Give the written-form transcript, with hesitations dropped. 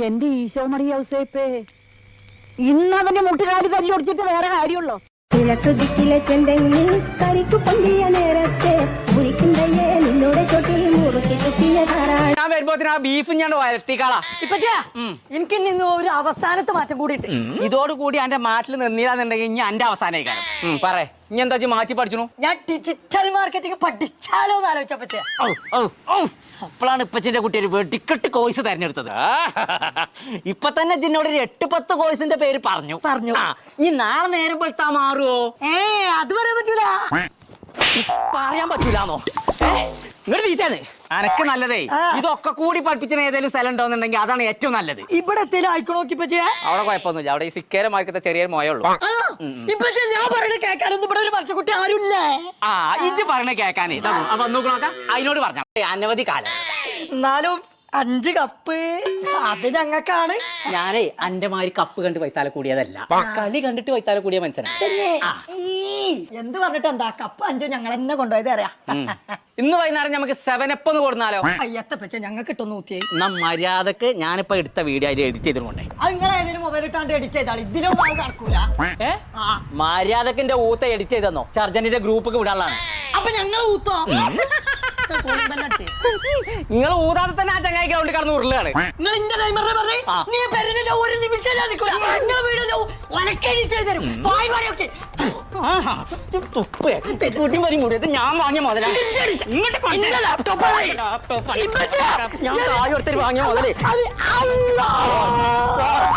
എന്റെ ഈശോമണി ഔസേപ്പേ, ഇന്നവന്റെ മുട്ടുകാല് തല്ലൊടിച്ചിട്ട് വേറെ കാര്യമുള്ളോ? കിഴക്ക് ദിക്കിലെ ചെന്തെങ്ങിൽ കരിക്കു പൊന്തിയ നേരത്തെ വിളിക്കുന്നേ നിന്നോടെ ചോട്ടിൽ മുറുക്കി കുത്തിയ താറാ. ഞാൻ വരുമ്പോത്തിന് ആ ബീഫ് ഞാൻ വരത്തിക്കാളാ. എനിക്ക് ഇന്ന് ഒരു അവസാനത്തെ മാറ്റം കൂടിയിട്ട് ഇതോടുകൂടി എന്റെ മാറ്റിൽ നിന്നില്ലാന്നുണ്ടെങ്കിൽ ഇനി എന്റെ അവസാനമായി കാര്യം പറ. ഇനി എന്താ മാറ്റി പഠിച്ചു? ഞാൻ ഡിജിറ്റൽ മാർക്കറ്റിംഗ് പഠിച്ചാലോ എന്ന് ആലോചിച്ചപ്പച്ചേ. അപ്പോഴാണ് ഇപ്പച്ചിന്റെ കുട്ടി ഒരു വെടിക്കെട്ട് കോഴ്സ് തെരഞ്ഞെടുത്തത്. ഇപ്പൊ തന്നെ ഇതിനോട് ഒരു 8-10 കോഴ്സിന്റെ പേര് പറഞ്ഞു. ഇനി നാളെ നേരം പെടുത്താ മാറുമോ? അത് പറയാൻ പറ്റൂല. പറയാൻ പറ്റൂലാന്നോ? ഇങ്ങോട്ട് തിരിച്ചാണ് അനക്ക് നല്ലതേ. ഇതൊക്കെ കൂടി പഠിപ്പിച്ച ഏതെങ്കിലും സ്ഥലം ഉണ്ടോന്നുണ്ടെങ്കിൽ അതാണ് ഏറ്റവും നല്ലത്. ഇവിടെ എത്തേലും ആയിക്കോ നോക്കിപ്പച്ചേ. അവിടെ കുഴപ്പമൊന്നുമില്ല. അവിടെ ഈ സിക്കേര മാർക്കത്തെ ചെറിയൊരു മോയുള്ളൂ. ഇപ്പച്ചേ ഞാൻ പറയണ കേൾക്കാനൊന്നും ഇവിടെ ഒരു മനുഷ്യക്കുട്ടി ആരുമില്ലേ? ഇജ്ജ് പറയണ കേൾക്കാനേ നോക്കാം. അതിനോട് പറഞ്ഞ അനവധി കാലം. എന്നാലും 5 കപ്പ് അത് ഞങ്ങൾക്കാണ്. ഞാനേ അന്റെ മാതിരി കപ്പ് കണ്ട് വൈത്താല കൂടിയതല്ല, കളി കണ്ടിട്ട് വൈത്താല കൂടിയ മനസ്സിലാണ്. എന്ത് പറഞ്ഞിട്ട് എന്താ, കപ്പ് 5 ഞങ്ങൾ തന്നെ കൊണ്ടുപോയത് അറിയാം. ഇന്ന് വൈകുന്നേരം നമുക്ക് 7up ഒന്ന് കൊടുന്നാലോ? അയ്യത്തപ്പച്ച ഞങ്ങൾക്ക് ഇട്ടൊന്ന് ഊറ്റിയേ. എന്നാ മര്യാദക്ക് ഞാനിപ്പോ എടുത്ത വീഡിയോ അതിൽ എഡിറ്റ് ചെയ്തിട്ടുണ്ടേ. അത് നിങ്ങൾ ഏതെങ്കിലും മൊബൈൽ ഇട്ടാണ്ട് എഡിറ്റ് ചെയ്താൽ ഇതിലൊന്നും അത് നടക്കൂല. മര്യാദക്കിന്റെ ഊത്ത എഡിറ്റ് ചെയ്തെന്നോ സർജന്റിന്റെ ഗ്രൂപ്പൊക്കെ വിടാനുള്ളതാണ്. അപ്പൊ ഞങ്ങൾ ഊത്തോ? നിങ്ങൾ ഊതാതെ തന്നെ ആ ചങ്ങായി ഗ്രൗണ്ടിൽ കടന്ന് ഉരുളാണ്. നിങ്ങൾ എന്റെ കൈമറ പറഞ്ഞേ നീ പെരുന്നില്ല ഒരു നിമിഷം ഞാൻ നിൽക്കൂല. നിങ്ങൾ വീഡിയോ ഒലക്കെഡിറ്റ് ചെയ്ത് തരും. ഞാൻ വാങ്ങിയ മുതലാണ്. ഞാൻ വാങ്ങിയ മുതലേ